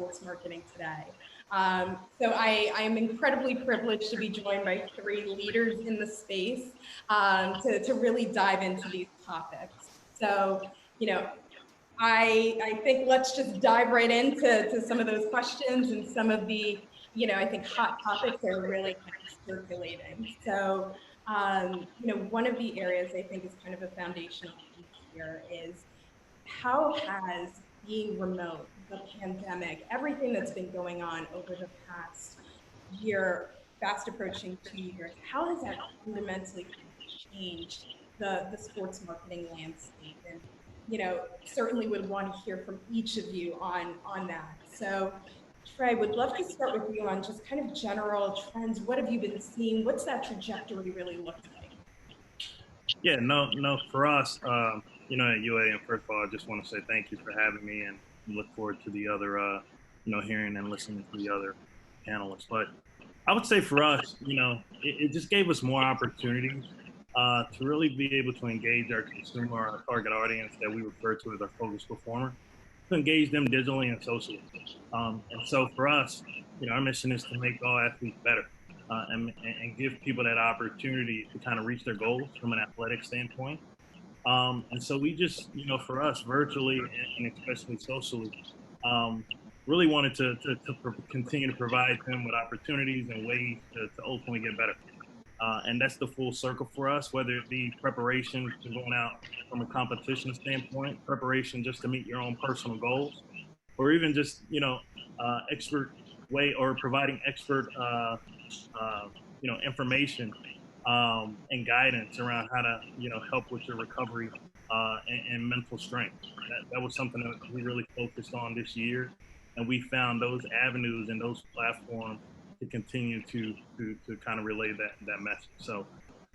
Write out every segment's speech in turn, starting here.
sports marketing today. So I am incredibly privileged to be joined by three leaders in the space to really dive into these topics. So, I think let's just dive right into some of those questions and some of the, I think hot topics that are really kind of circulating. So, one of the areas I think is kind of a foundational piece here is how has being remote, the pandemic, everything that's been going on over the past year, fast approaching 2 years, how has that fundamentally kind of changed the sports marketing landscape? And certainly would want to hear from each of you on that. So Trey, would love to start with you on just kind of general trends. What have you been seeing? What's that trajectory really looked like? Yeah, no, for us, at UA, and first of all, I just want to say thank you for having me and look forward to the other, hearing and listening to the other panelists. But I would say for us, it just gave us more opportunities to really be able to engage our consumer, our target audience that we refer to as our focus performer, to engage them digitally and socially. And so for us, our mission is to make all athletes better. And give people that opportunity to kind of reach their goals from an athletic standpoint. And so we just, for us, virtually and especially socially, really wanted to continue to provide them with opportunities and ways to ultimately get better. And that's the full circle for us, whether it be preparation to going out from a competition standpoint, preparation just to meet your own personal goals, or even just, expert way or providing expert information and guidance around how to, help with your recovery and mental strength. That was something that we really focused on this year, and we found those avenues and those platforms to continue to kind of relay that message. So,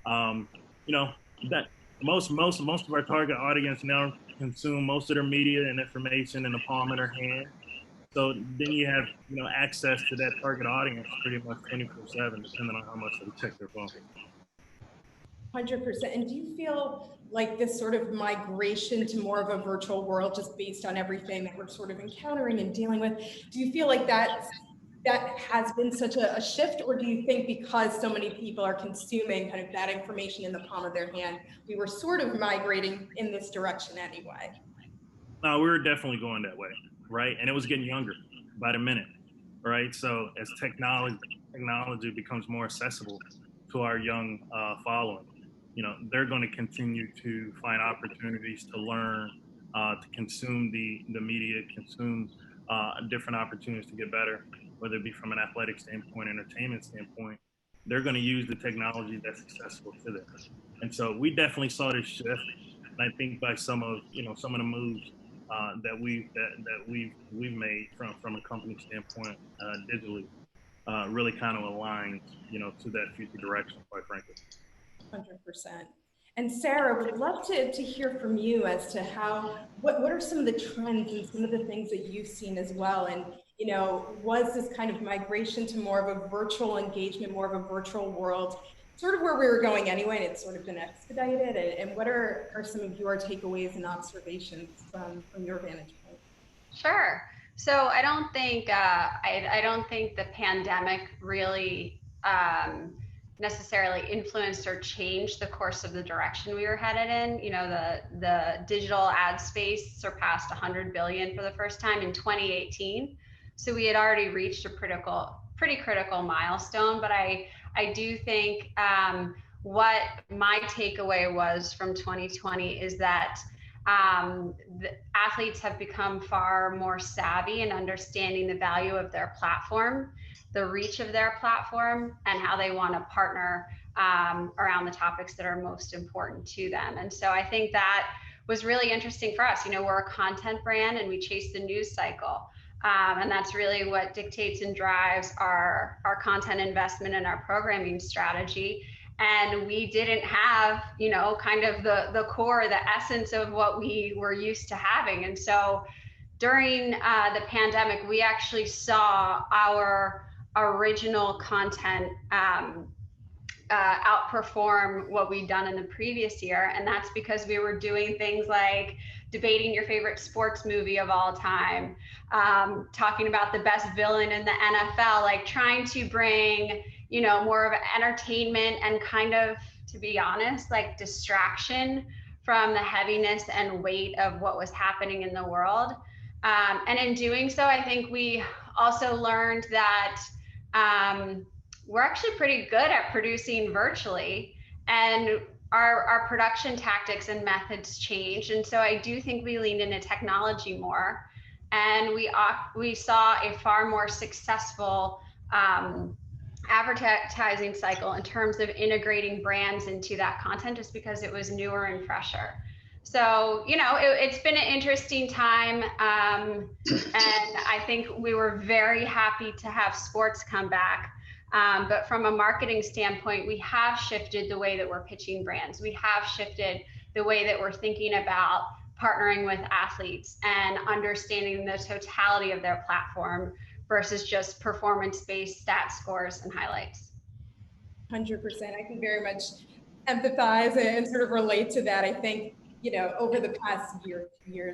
that most of our target audience now consume most of their media and information in the palm of their hand. So then you have, access to that target audience pretty much 24/7, depending on how much they check their phone. 100%. And do you feel like this sort of migration to more of a virtual world, just based on everything that we're sort of encountering and dealing with, do you feel like that has been such a shift, or do you think because so many people are consuming kind of that information in the palm of their hand, we were sort of migrating in this direction anyway? No, we were definitely going that way, right? And it was getting younger by the minute, right? So as technology becomes more accessible to our young following, they're going to continue to find opportunities to learn, to consume the media, consume different opportunities to get better, whether it be from an athletic standpoint, entertainment standpoint. They're going to use the technology that's accessible to them. And so we definitely saw this shift. And I think by some of the moves that we've made from a company standpoint digitally really kind of aligns to that future direction, quite frankly. 100%. And Sarah, would love to hear from you as to what are some of the trends and some of the things that you've seen as well? And, was this kind of migration to more of a virtual engagement, more of a virtual world, sort of where we were going anyway, and it's sort of been expedited? And what are some of your takeaways and observations from your vantage point? Sure. So I don't think the pandemic really necessarily influenced or changed the course of the direction we were headed in. The digital ad space surpassed 100 billion for the first time in 2018. So we had already reached a pretty critical milestone. But I do think what my takeaway was from 2020 is that the athletes have become far more savvy in understanding the value of their platform, the reach of their platform, and how they want to partner around the topics that are most important to them. And so I think that was really interesting for us. We're a content brand and we chase the news cycle. And that's really what dictates and drives our content investment and our programming strategy. And we didn't have, kind of the core, the essence of what we were used to having. And so during the pandemic, we actually saw our original content outperform what we'd done in the previous year. And that's because we were doing things like debating your favorite sports movie of all time, talking about the best villain in the NFL, like trying to bring, you know, more of entertainment and kind of, to be honest, like distraction from the heaviness and weight of what was happening in the world. And in doing so, I think we also learned that we're actually pretty good at producing virtually, and our production tactics and methods changed. And so I do think we leaned into technology more, and we saw a far more successful advertising cycle in terms of integrating brands into that content, just because it was newer and fresher. So, you know, it's been an interesting time. And I think we were very happy to have sports come back. But from a marketing standpoint, we have shifted the way that we're pitching brands. We have shifted the way that we're thinking about partnering with athletes and understanding the totality of their platform versus just performance-based stat scores and highlights. 100%. I can very much empathize and sort of relate to that. I think, you know, over the past years,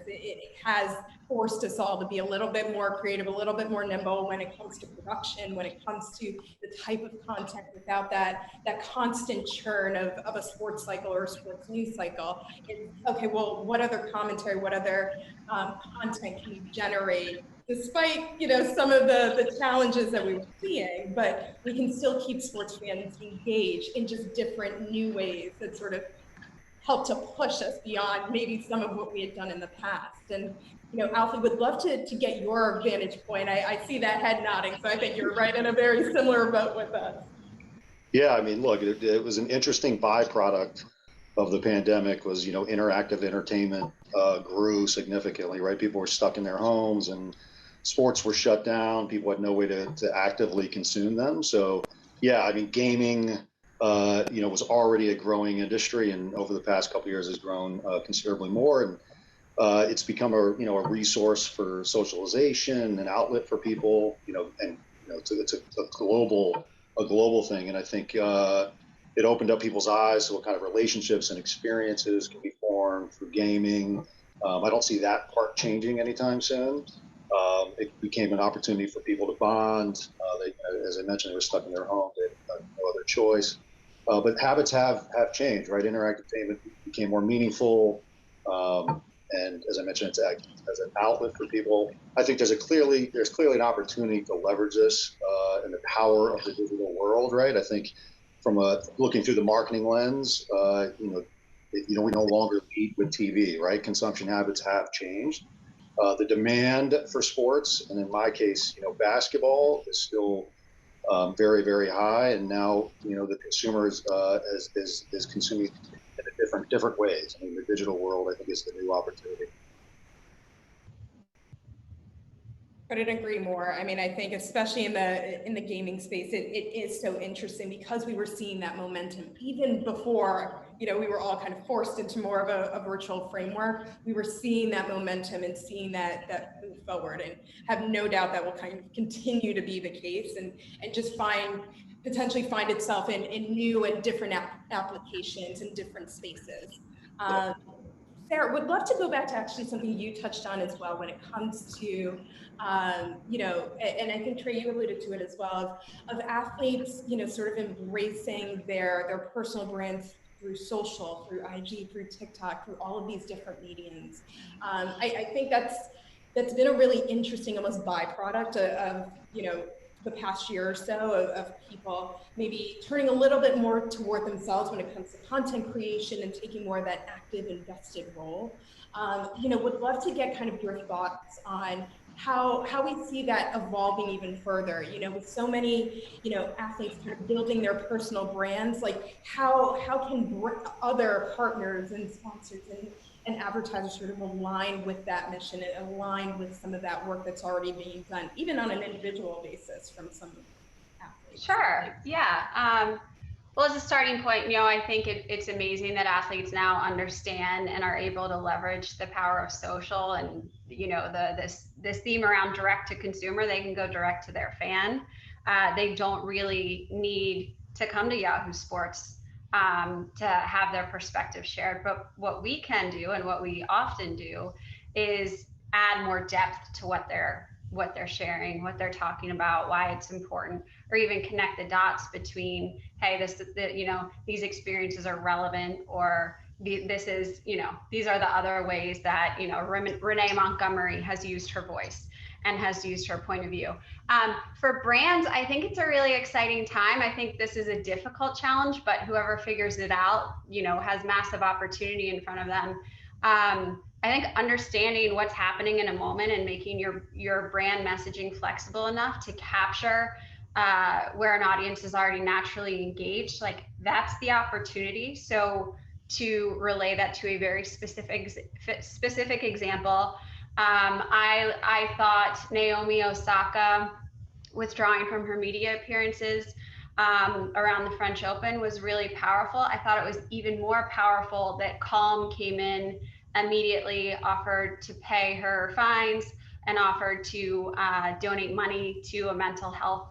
it has forced us all to be a little bit more creative, a little bit more nimble when it comes to production, when it comes to the type of content, without that constant churn of a sports cycle or a sports news cycle. It's, okay, well, what other commentary, what other content can you generate, despite, you know, some of the challenges that we were seeing, but we can still keep sports fans engaged in just different new ways that sort of help to push us beyond maybe some of what we had done in the past. And, you know, Alfie, would love to get your vantage point. I see that head nodding, so I think you're right in a very similar boat with us. Yeah, I mean, look, it was an interesting byproduct of the pandemic was, you know, interactive entertainment grew significantly, right? People were stuck in their homes and sports were shut down. People had no way to actively consume them. So, yeah, I mean, gaming, you know, was already a growing industry, and over the past couple of years has grown considerably more. And it's become a, you know, a resource for socialization, an outlet for people, you know, and, you know, it's a global thing. And I think it opened up people's eyes to what kind of relationships and experiences can be formed through gaming. I don't see that part changing anytime soon. It became an opportunity for people to bond. They, as I mentioned, they were stuck in their home. They had no other choice. But habits have changed, right? Interactive entertainment became more meaningful. And as I mentioned, it's as an outlet for people. I think there's clearly an opportunity to leverage this and the power of the digital world, right? I think from looking through the marketing lens, you know, we no longer lead with TV, right? Consumption habits have changed. The demand for sports, and in my case, you know, basketball is still very, very high, and now, you know, the consumer is consuming in different ways. I mean, the digital world, I think, is the new opportunity. Couldn't agree more. I mean, I think especially in the gaming space, it is so interesting because we were seeing that momentum even before, you know, we were all kind of forced into more of a virtual framework. We were seeing that momentum and seeing that move forward, and have no doubt that will kind of continue to be the case, and just potentially find itself in new and different applications in different spaces. Sarah, would love to go back to actually something you touched on as well when it comes to, you know, and I think Trey, you alluded to it as well, of athletes, you know, sort of embracing their personal brands through social, through IG, through TikTok, through all of these different mediums. I think that's been a really interesting almost byproduct of, you know, the past year or so of people maybe turning a little bit more toward themselves when it comes to content creation and taking more of that active invested role. You know, would love to get kind of your thoughts on how we see that evolving even further, you know, with so many, you know, athletes kind of building their personal brands, like how can other partners and sponsors and advertisers sort of align with that mission and align with some of that work that's already being done, even on an individual basis from some athletes? Sure, yeah. Well, as a starting point, you know, I think it's amazing that athletes now understand and are able to leverage the power of social, and, you know, this theme around direct to consumer. They can go direct to their fan. They don't really need to come to Yahoo Sports to have their perspective shared. But what we can do, and what we often do, is add more depth to what they're sharing, what they're talking about, why it's important, or even connect the dots between, hey, these experiences are relevant, or this is, these are the other ways that, Renee Montgomery has used her voice and has used her point of view. For brands, I think it's a really exciting time. I think this is a difficult challenge, but whoever figures it out, has massive opportunity in front of them. I think understanding what's happening in a moment and making your brand messaging flexible enough to capture where an audience is already naturally engaged, like that's the opportunity. So to relay that to a very specific example, I thought Naomi Osaka withdrawing from her media appearances around the French Open was really powerful. I thought it was even more powerful that Calm came in, immediately offered to pay her fines and offered to donate money to a mental health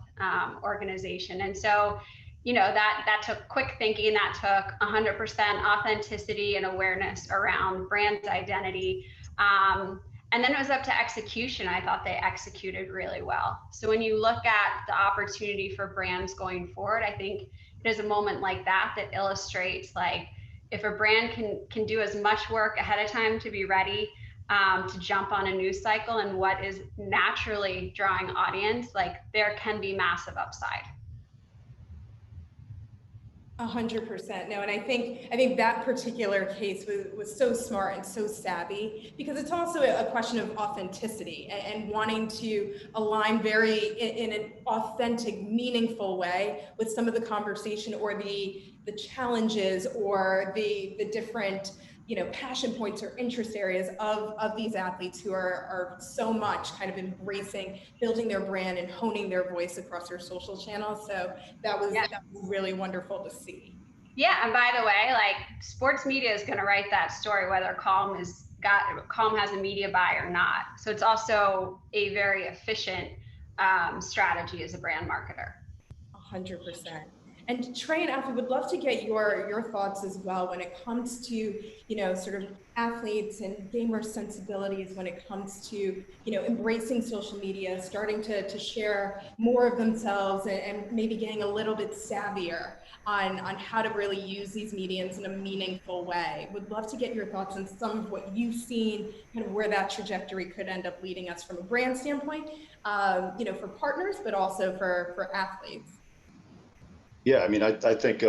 organization. And so, that took quick thinking, that took 100% authenticity and awareness around brand identity. And then it was up to execution. I thought they executed really well. So when you look at the opportunity for brands going forward, I think it is a moment like that that illustrates, like, if a brand can do as much work ahead of time to be ready to jump on a news cycle and what is naturally drawing audience, like there can be massive upside. 100%. No, and I think that particular case was so smart and so savvy, because it's also a question of authenticity and wanting to align very in an authentic, meaningful way with some of the conversation or the challenges or the different passion points or interest areas of these athletes who are so much kind of embracing building their brand and honing their voice across their social channels. So that was really wonderful to see. Yeah, and by the way, like, sports media is going to write that story whether Calm has a media buy or not. So it's also a very efficient strategy as a brand marketer. 100%. And Trey and Alfie, would love to get your thoughts as well when it comes to, sort of athletes and gamer sensibilities when it comes to, embracing social media, starting to share more of themselves and maybe getting a little bit savvier on how to really use these mediums in a meaningful way. Would love to get your thoughts on some of what you've seen, kind of where that trajectory could end up leading us from a brand standpoint, for partners, but also for athletes. Yeah, I mean, I think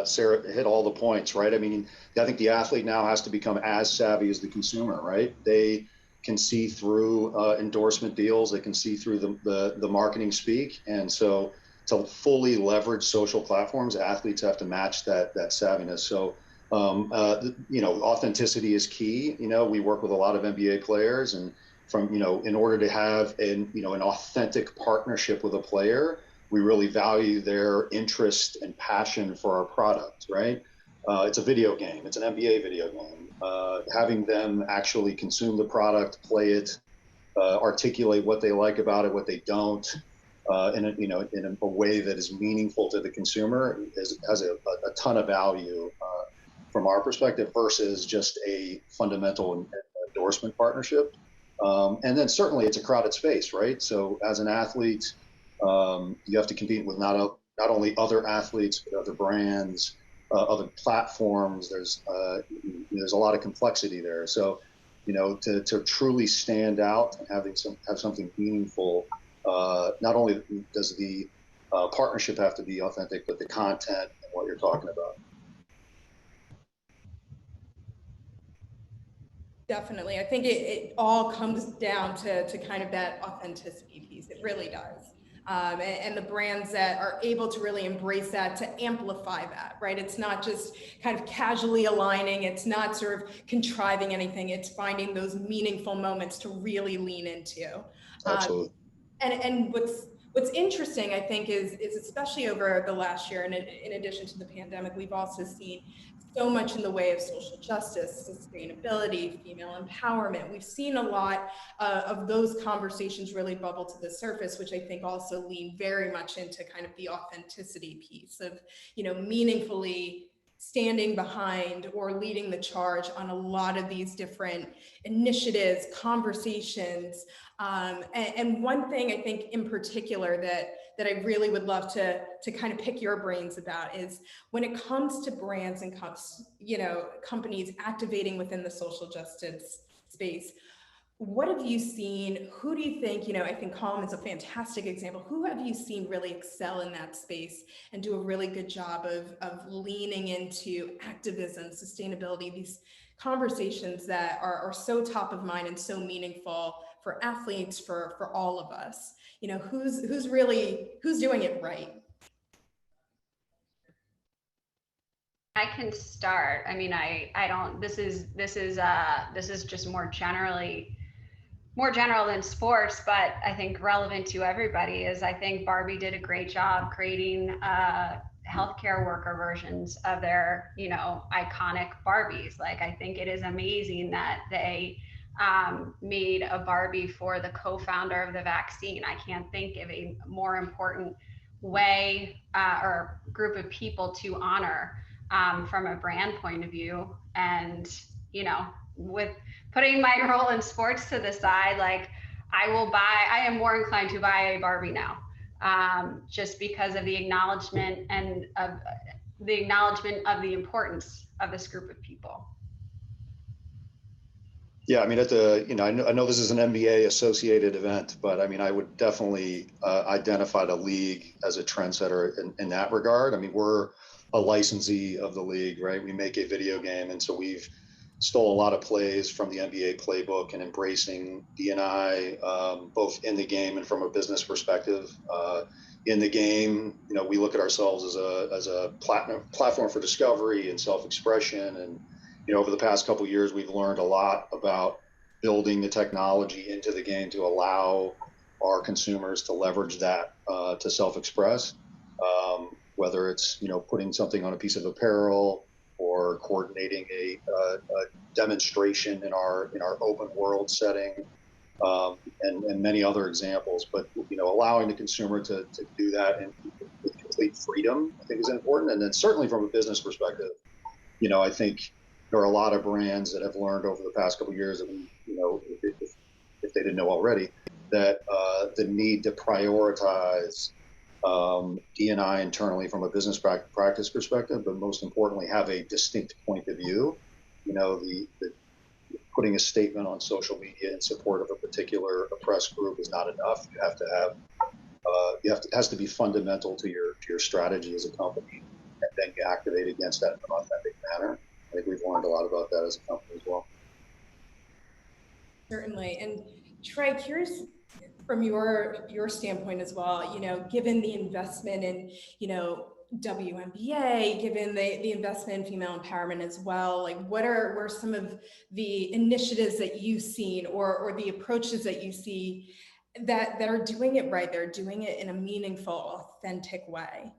Sarah hit all the points, right? I mean, I think the athlete now has to become as savvy as the consumer, right? They can see through endorsement deals, they can see through the marketing speak, and so to fully leverage social platforms, athletes have to match that savviness. So, authenticity is key. We work with a lot of NBA players, and in order to have an authentic partnership with a player, we really value their interest and passion for our product, right? It's a video game. It's an NBA video game. Having them actually consume the product, play it, articulate what they like about it, what they don't, in a way that is meaningful to the consumer has a ton of value from our perspective versus just a fundamental endorsement partnership. And then certainly it's a crowded space, right? So as an athlete, you have to compete with not only other athletes, but other brands, other platforms. There's a lot of complexity there. So, to truly stand out and have something meaningful, not only does the partnership have to be authentic, but the content and what you're talking about. Definitely. I think it all comes down to kind of that authenticity piece. It really does. And the brands that are able to really embrace that, to amplify that, right? It's not just kind of casually aligning. It's not sort of contriving anything. It's finding those meaningful moments to really lean into. Absolutely. And what's interesting, I think, is especially over the last year, and in addition to the pandemic, we've also seen so much in the way of social justice, sustainability, female empowerment. We've seen a lot of those conversations really bubble to the surface, which I think also lean very much into kind of the authenticity piece of, meaningfully standing behind or leading the charge on a lot of these different initiatives, conversations. And one thing I think in particular that I really would love to kind of pick your brains about is when it comes to brands and companies activating within the social justice space. What have you seen? Who do you think, I think Calm is a fantastic example. Who have you seen really excel in that space and do a really good job of leaning into activism, sustainability, these conversations that are so top of mind and so meaningful for athletes, for all of us? Who's doing it right? I can start. I mean, I don't, this is just more general than sports, but I think relevant to everybody is I think Barbie did a great job creating healthcare worker versions of their, iconic Barbies. Like, I think it is amazing that they made a Barbie for the co-founder of the vaccine. I can't think of a more important way or group of people to honor from a brand point of view. And, with putting my role in sports to the side, like I am more inclined to buy a Barbie now, just because of the acknowledgement and of the importance of this group of people. Yeah, I mean, I know this is an NBA associated event, but I mean, I would definitely identify the league as a trendsetter in that regard. I mean, we're a licensee of the league, right? We make a video game, and so we've stole a lot of plays from the NBA playbook and embracing D&I, both in the game and from a business perspective. In the game, we look at ourselves as a platform for discovery and self-expression. And, over the past couple of years, we've learned a lot about building the technology into the game to allow our consumers to leverage that to self-express, whether it's, putting something on a piece of apparel, or coordinating a demonstration in our open world setting, and many other examples. But allowing the consumer to do that and with complete freedom, I think, is important. And then certainly from a business perspective, I think there are a lot of brands that have learned over the past couple of years that if they didn't know already, that the need to prioritize D&I internally from a business practice perspective, but most importantly, have a distinct point of view. The putting a statement on social media in support of a particular oppressed group is not enough. You have to have, it has to be fundamental to your strategy as a company, and then you activate against that in an authentic manner. I think we've learned a lot about that as a company as well. Certainly. And Trey, curious from your standpoint as well, given the investment in, WNBA, given the investment in female empowerment as well, like what are some of the initiatives that you've seen or the approaches that you see that are doing it right, they're doing it in a meaningful, authentic way?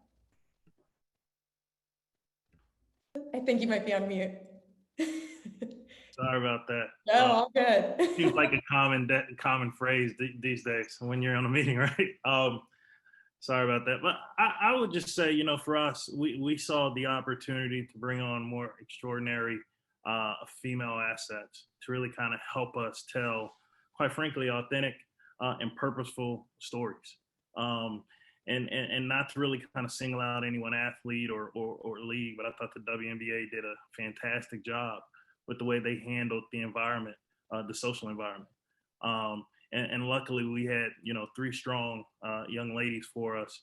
I think you might be on mute. Sorry about that. No, all good. Seems like a common phrase these days when you're on a meeting, right? Sorry about that. But I would just say, for us, we saw the opportunity to bring on more extraordinary female assets to really kind of help us tell, quite frankly, authentic and purposeful stories. And not to really kind of single out any one athlete or league, but I thought the WNBA did a fantastic job with the way they handled the environment, the social environment. And luckily we had, 3 strong young ladies for us,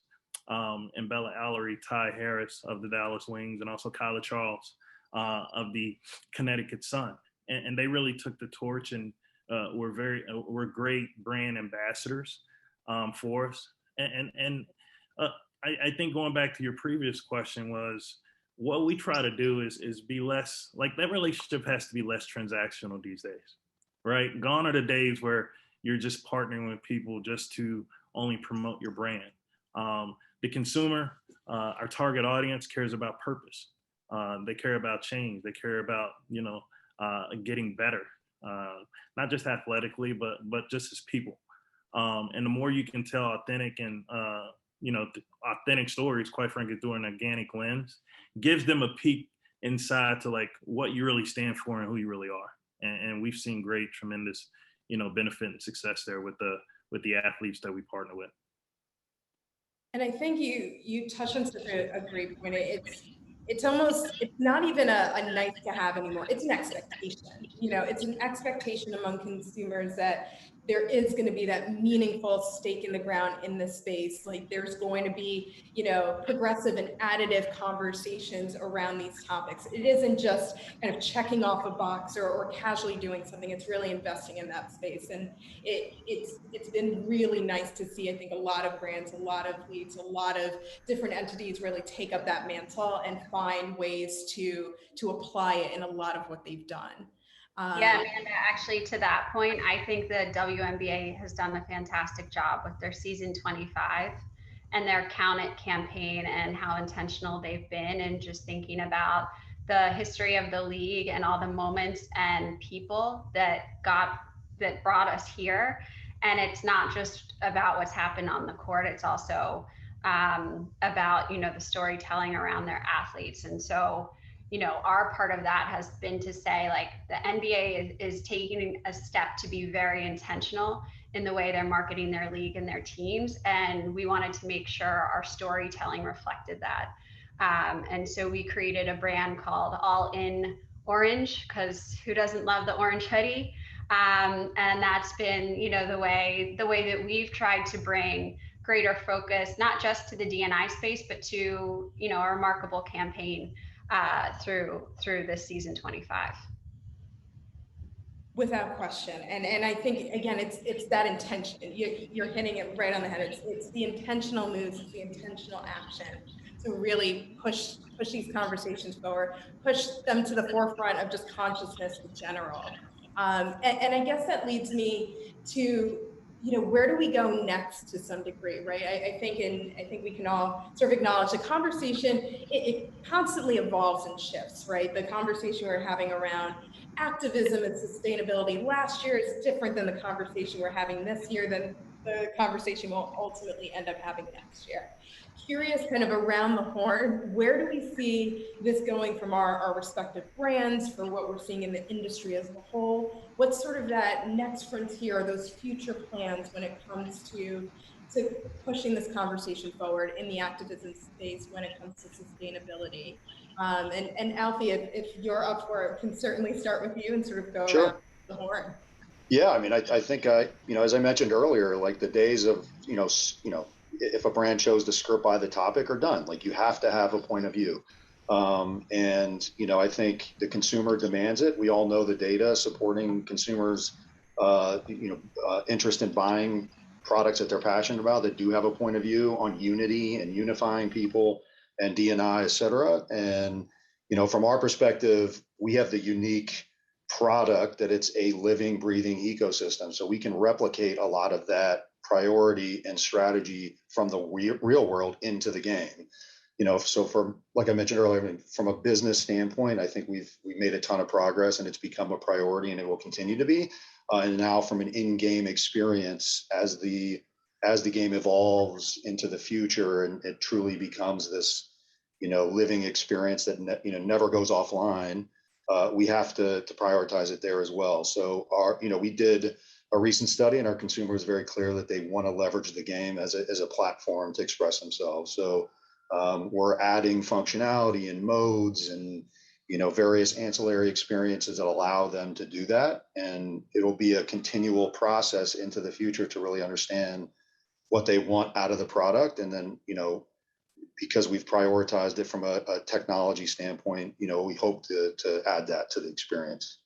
and Bella Allery, Ty Harris of the Dallas Wings, and also Kyla Charles of the Connecticut Sun. And they really took the torch and were great brand ambassadors for us. And I think going back to your previous question was, what we try to do is be less, like that relationship has to be less transactional these days, right? Gone are the days where you're just partnering with people just to only promote your brand. The consumer, our target audience, cares about purpose. They care about change. They care about, getting better, not just athletically, but just as people. And the more you can tell authentic and, authentic stories, quite frankly, through an organic lens, gives them a peek inside to like what you really stand for and who you really are. And we've seen great, tremendous, benefit and success there with the athletes that we partner with. And I think you touched on such a great point. It's not even a nice to have anymore. It's an expectation. It's an expectation among consumers that there is going to be that meaningful stake in the ground in this space. Like there's going to be, progressive and additive conversations around these topics. It isn't just kind of checking off a box or casually doing something. It's really investing in that space. And it's been really nice to see, I think, a lot of brands, a lot of leads, a lot of different entities really take up that mantle and find ways to apply it in a lot of what they've done. Yeah, and actually to that point, I think the WNBA has done a fantastic job with their season 25 and their Count It campaign and how intentional they've been, and just thinking about the history of the league and all the moments and people that brought us here. And it's not just about what's happened on the court, it's also about, the storytelling around their athletes. And so, our part of that has been to say, like, the NBA is taking a step to be very intentional in the way they're marketing their league and their teams. And we wanted to make sure our storytelling reflected that. And so we created a brand called All In Orange, because who doesn't love the orange hoodie? And that's been, the way that we've tried to bring greater focus, not just to the D&I space, but to, a remarkable campaign through this season 25. Without question. And I think, again, it's that intention. You're hitting it right on the head. It's the intentional moves, it's the intentional action to really push these conversations forward, push them to the forefront of just consciousness in general. And I guess that leads me to, where do we go next to some degree, right? I think we can all sort of acknowledge the conversation, it constantly evolves and shifts, right? The conversation we're having around activism and sustainability last year is different than the conversation we're having this year, than the conversation we'll ultimately end up having next year. Curious, kind of around the horn, where do we see this going from our respective brands, for what we're seeing in the industry as a whole? What's sort of that next frontier, those future plans when it comes to pushing this conversation forward in the activism space when it comes to sustainability? And Alfie, if you're up for it, can certainly start with you and sort of go Sure. around the horn. Yeah, I mean, I think as I mentioned earlier, like the days of if a brand chose to skirt by the topic are done. Like you have to have a point of view, and I think the consumer demands it. We all know the data supporting consumers, interest in buying products that they're passionate about, that do have a point of view on unity and unifying people and D&I, et cetera. And from our perspective, we have the unique product that it's a living, breathing ecosystem. So we can replicate a lot of that priority and strategy from the real world into the game. So like I mentioned earlier, I mean, from a business standpoint, I think we've made a ton of progress, and it's become a priority, and it will continue to be. And now from an in-game experience, as the game evolves into the future and it truly becomes this, living experience that never goes offline, we have to prioritize it there as well. So we did a recent study, and our consumer was very clear that they want to leverage the game as a platform to express themselves. So we're adding functionality and modes and various ancillary experiences that allow them to do that. And it'll be a continual process into the future to really understand what they want out of the product. And then, because we've prioritized it from a technology standpoint, we hope to add that to the experience.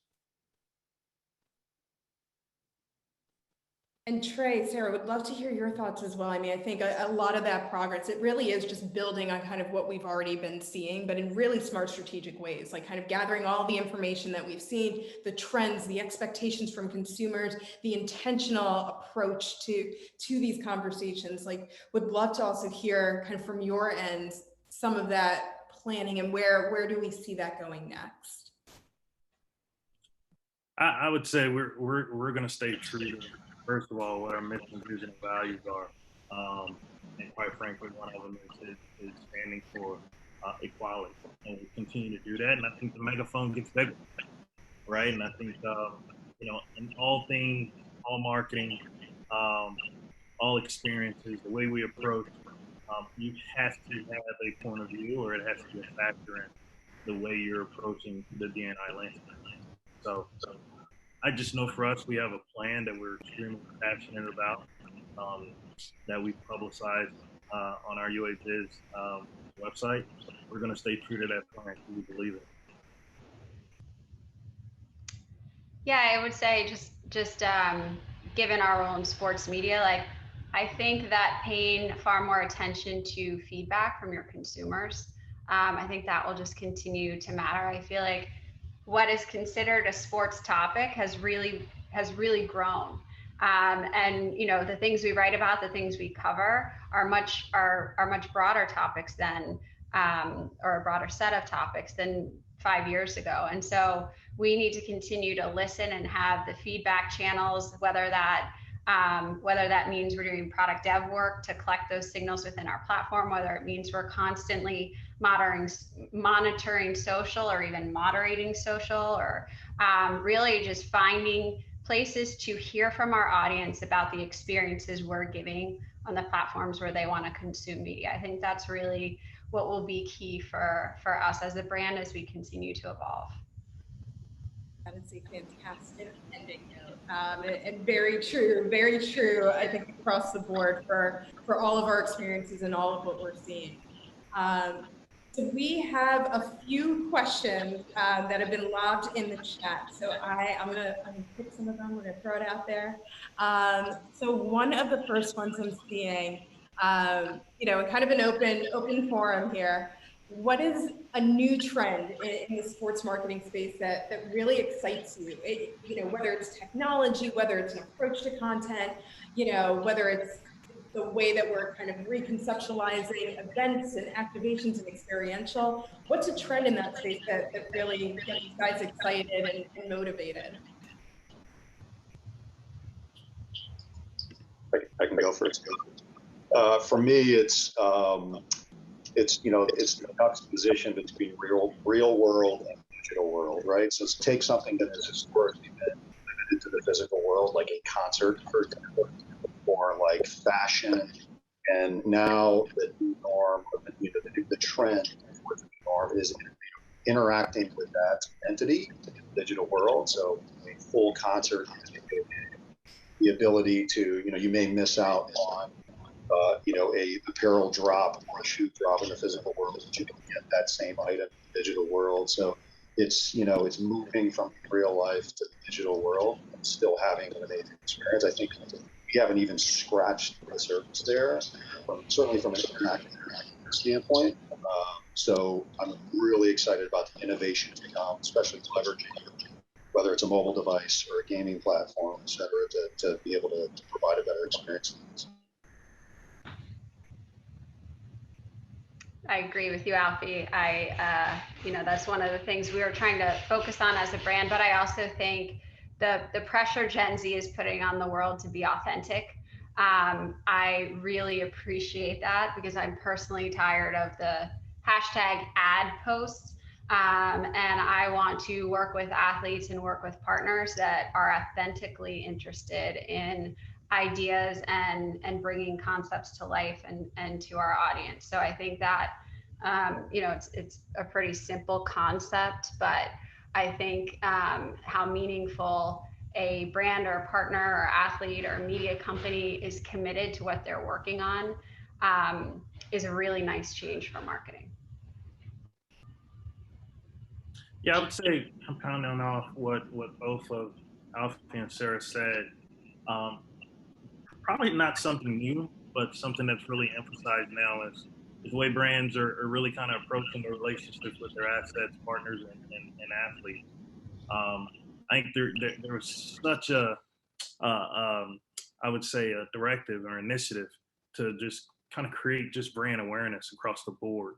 And Trey, Sarah, would love to hear your thoughts as well. I mean, I think a lot of that progress, it really is just building on kind of what we've already been seeing, but in really smart, strategic ways, like kind of gathering all the information that we've seen, the trends, the expectations from consumers, the intentional approach to these conversations. Like, would love to also hear kind of from your end some of that planning, and where do we see that going next? I would say we're going to stay true to, first of all, what our mission, vision, and values are. And quite frankly, one of them is standing for equality. And we continue to do that. And I think the megaphone gets bigger, right? And I think, in all things, all marketing, all experiences, the way we approach, you have to have a point of view, or it has to be a factor in the way you're approaching the D&I landscape. So I just know for us, we have a plan that we're extremely passionate about, that we publicize on our UA Biz website. We're going to stay true to that plan because we believe it. Yeah, I would say just given our role in sports media, like I think that paying far more attention to feedback from your consumers, I think that will just continue to matter. I feel like what is considered a sports topic has really grown. And the things we write about, the things we cover are much broader topics than or a broader set of topics than 5 years ago. And so we need to continue to listen and have the feedback channels, whether that means we're doing product dev work to collect those signals within our platform, whether it means we're constantly monitoring social or even moderating social, or really just finding places to hear from our audience about the experiences we're giving on the platforms where they want to consume media. I think that's really what will be key for us as a brand as we continue to evolve. That is a fantastic ending note, and very true. I think across the board for all of our experiences and all of what we're seeing. So we have a few questions that have been logged in the chat. So I'm gonna pick some of them. We're gonna throw it out there. So one of the first ones I'm seeing, in kind of an open forum here. What is a new trend in the sports marketing space that really excites you? Whether it's technology, whether it's an approach to content, whether it's the way that we're kind of reconceptualizing events and activations and experiential. What's a trend in that space that really gets you guys excited and motivated? I can go first. For me, it's the juxtaposition between real world and digital world, right? So take something that has historically been limited to the physical world, like a concert, for example, or like fashion, and now the new norm, the trend towards the norm is interacting with that entity in the digital world. So a full concert, the ability to, you may miss out on a apparel drop or a shoe drop in the physical world, but you can get that same item in the digital world. So it's moving from real life to the digital world and still having an amazing experience. I think we haven't even scratched the surface there, certainly from an interactive standpoint. So I'm really excited about the innovation to come, especially leveraging, whether it's a mobile device or a gaming platform, et cetera, to be able to provide a better experience. I agree with you, Alfie. That's one of the things we are trying to focus on as a brand, but I also think the pressure Gen Z is putting on the world to be authentic. I really appreciate that because I'm personally tired of the hashtag ad posts. And I want to work with athletes and work with partners that are authentically interested in ideas and bringing concepts to life and to our audience. So I think that it's a pretty simple concept, but I think how meaningful a brand or a partner or athlete or media company is committed to what they're working on is a really nice change for marketing. Yeah, I would say, compounding off what both of Alfie and Sarah said, probably not something new, but something that's really emphasized now is the way brands are really kind of approaching the relationships with their assets, partners, and athletes. I think there was such a, I would say, a directive or initiative to just kind of create just brand awareness across the board.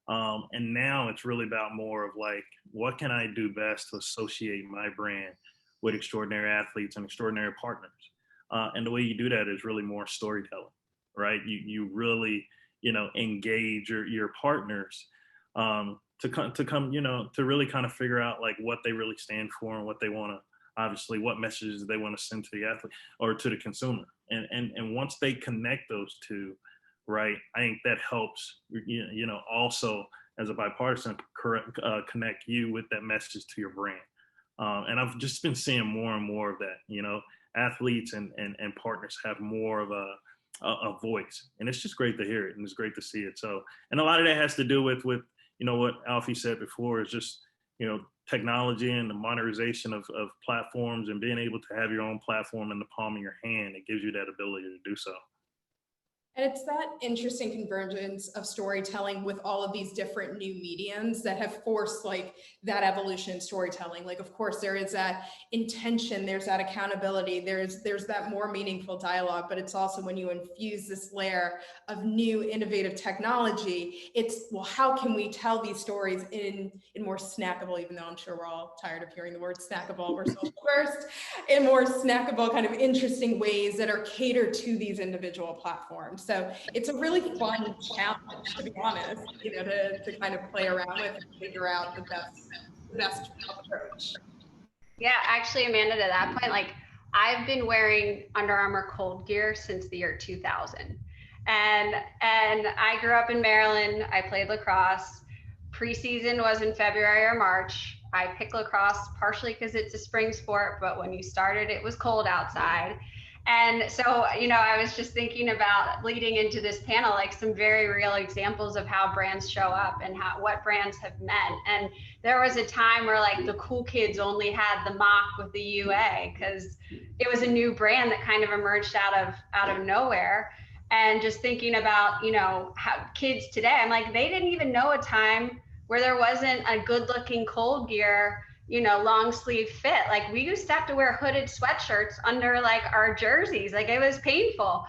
And now it's really about more of like, what can I do best to associate my brand with extraordinary athletes and extraordinary partners? And the way you do that is really more storytelling, right? You really, engage your partners to come, to really kind of figure out like what they really stand for and what they want to, obviously, what messages they want to send to the athlete or to the consumer. And once they connect those two, right, I think that helps, also as a bipartisan, connect you with that message to your brand. And I've just been seeing more and more of that, athletes and partners have more of a voice, and it's just great to hear it, and it's great to see it. So, and a lot of that has to do with what Alfie said before is just, technology and the modernization of platforms and being able to have your own platform in the palm of your hand. It gives you that ability to do so. And it's that interesting convergence of storytelling with all of these different new mediums that have forced like that evolution in storytelling. Like, of course, there is that intention, there's that accountability, there's that more meaningful dialogue, but it's also when you infuse this layer of new innovative technology, it's, well, how can we tell these stories in more snackable, even though I'm sure we're all tired of hearing the word snackable, we're social first, in more snackable kind of interesting ways that are catered to these individual platforms. So it's a really fun challenge, to be honest, to kind of play around with and figure out the best approach. Yeah, actually, Amanda, to that point, like I've been wearing Under Armour cold gear since the year 2000. And I grew up in Maryland. I played lacrosse. Preseason was in February or March. I picked lacrosse partially because it's a spring sport, but when you started, it was cold outside. And so, I was just thinking about leading into this panel, like some very real examples of how brands show up and what brands have meant. And there was a time where like the cool kids only had the mock with the UA because it was a new brand that kind of emerged out of nowhere. And just thinking about, how kids today, I'm like, they didn't even know a time where there wasn't a good looking cold gear, long sleeve fit. Like we used to have to wear hooded sweatshirts under like our jerseys. Like it was painful.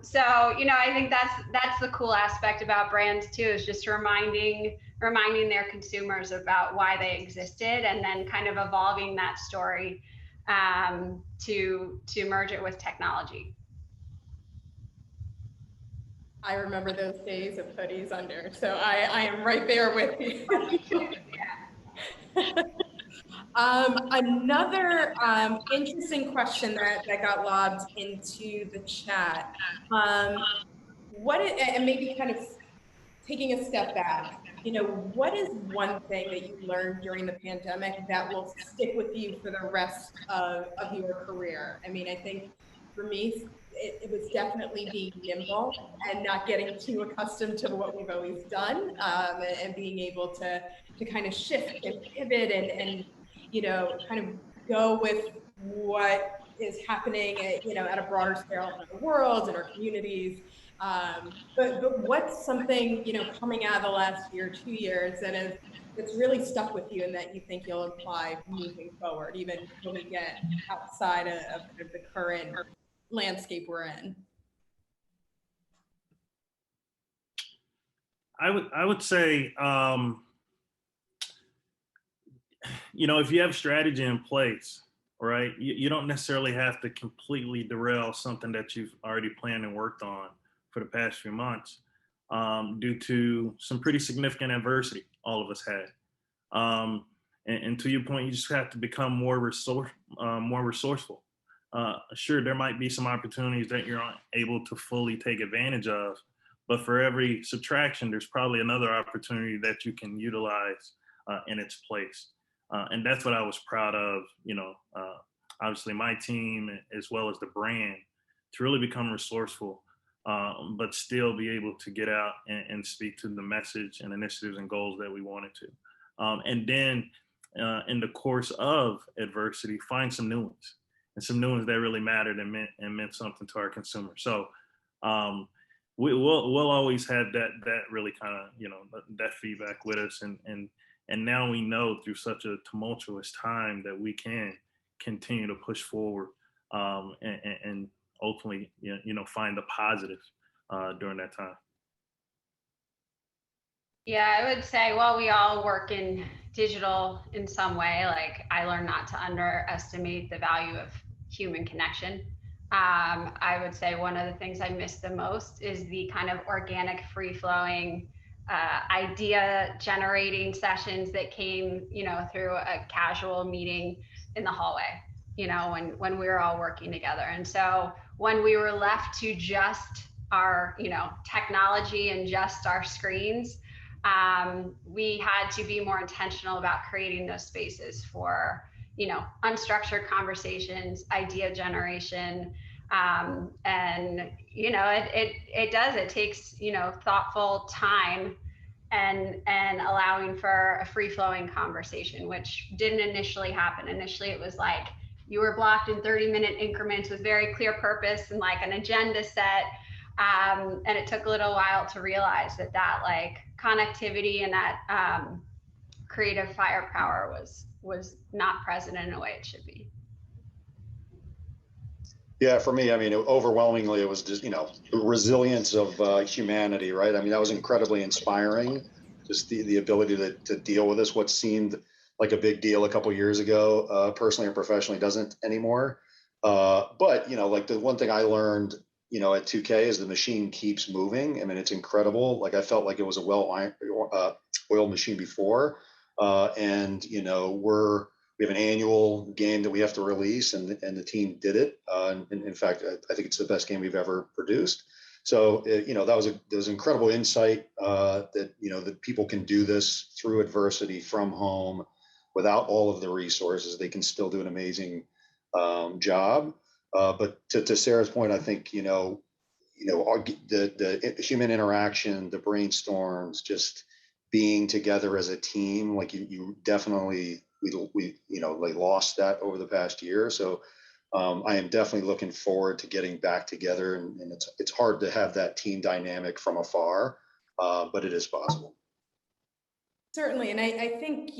So, I think that's the cool aspect about brands too, is just reminding their consumers about why they existed and then kind of evolving that story to merge it with technology. I remember those days of hoodies under, so I am right there with you. Another interesting question that got lobbed into the chat. And maybe kind of taking a step back, what is one thing that you learned during the pandemic that will stick with you for the rest of your career? I mean, I think for me, it was definitely being nimble and not getting too accustomed to what we've always done, and being able to kind of shift and pivot and kind of go with what is happening at a broader scale in our world and our communities. But what's something, coming out of the last year, 2 years that's really stuck with you and that you think you'll apply moving forward, even when we get outside of kind of the current landscape we're in? I would say, if you have strategy in place, right, you don't necessarily have to completely derail something that you've already planned and worked on for the past few months, due to some pretty significant adversity all of us had. And to your point, you just have to become more resourceful. Sure, there might be some opportunities that you're not able to fully take advantage of, but for every subtraction, there's probably another opportunity that you can utilize in its place. And that's what I was proud of, obviously my team as well as the brand, to really become resourceful, but still be able to get out and speak to the message and initiatives and goals that we wanted to. And then in the course of adversity, find some new ones. And some new ones that really mattered and meant something to our consumers. So we'll always have that really kind of that feedback with us, and now we know through such a tumultuous time that we can continue to push forward, and ultimately find the positive during that time. Yeah, I would say, well, we all work in digital in some way. Like, I learned not to underestimate the value of human connection. I would say one of the things I miss the most is the kind of organic, free flowing, idea generating sessions that came, through a casual meeting in the hallway, when we were all working together. And so when we were left to just our, technology and just our screens, we had to be more intentional about creating those spaces for, unstructured conversations, idea generation. And, it takes, thoughtful time and allowing for a free flowing conversation, which didn't initially happen. Initially, it was like you were blocked in 30-minute increments with very clear purpose and like an agenda set. And it took a little while to realize that like connectivity and that creative firepower was not present in a way it should be. Yeah, for me, I mean, overwhelmingly, it was just, the resilience of humanity, right? I mean, that was incredibly inspiring. Just the ability to deal with this, what seemed like a big deal a couple of years ago, personally or professionally, doesn't anymore. But, like the one thing I learned, at 2K is the machine keeps moving. I mean, it's incredible. Like I felt like it was a well-oiled machine before. And, we have an annual game that we have to release, and the team did it. And in fact, I think it's the best game we've ever produced. So, that was incredible insight that, that people can do this through adversity from home without all of the resources. They can still do an amazing job. But to Sarah's point, I think, the human interaction, the brainstorms, just being together as a team, like you definitely, we like lost that over the past year. So I am definitely looking forward to getting back together, and it's hard to have that team dynamic from afar, but it is possible. Certainly, and I think,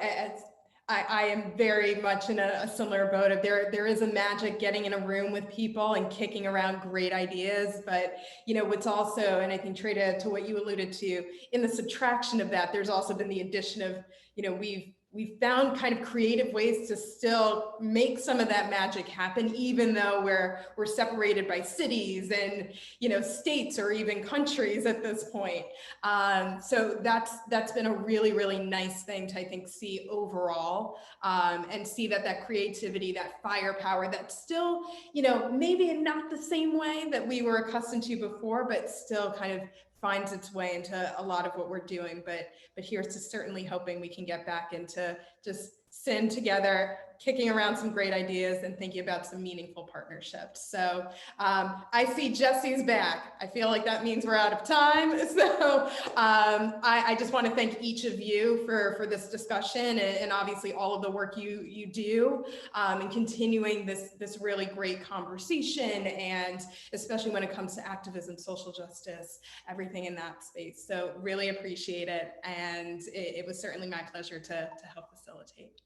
as I am very much in a similar boat of there is a magic getting in a room with people and kicking around great ideas. But, what's also, and I think Trey, to what you alluded to, in the subtraction of that, there's also been the addition of, we've found kind of creative ways to still make some of that magic happen, even though we're separated by cities and, states or even countries at this point. So that's been a really, really nice thing to, I think, see overall, and see that creativity, that firepower, that still, maybe not the same way that we were accustomed to before, but still kind of finds its way into a lot of what we're doing. But here's to certainly hoping we can get back into just sitting together, kicking around some great ideas and thinking about some meaningful partnerships. So I see Jesse's back. I feel like that means we're out of time. So I just want to thank each of you for this discussion, and obviously all of the work you do in continuing this really great conversation, and especially when it comes to activism, social justice, everything in that space. So really appreciate it. And it was certainly my pleasure to help facilitate.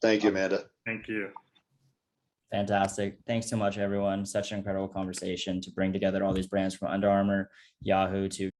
Thank you, Amanda. Thank you. Fantastic. Thanks so much, everyone. Such an incredible conversation to bring together all these brands from Under Armour, Yahoo to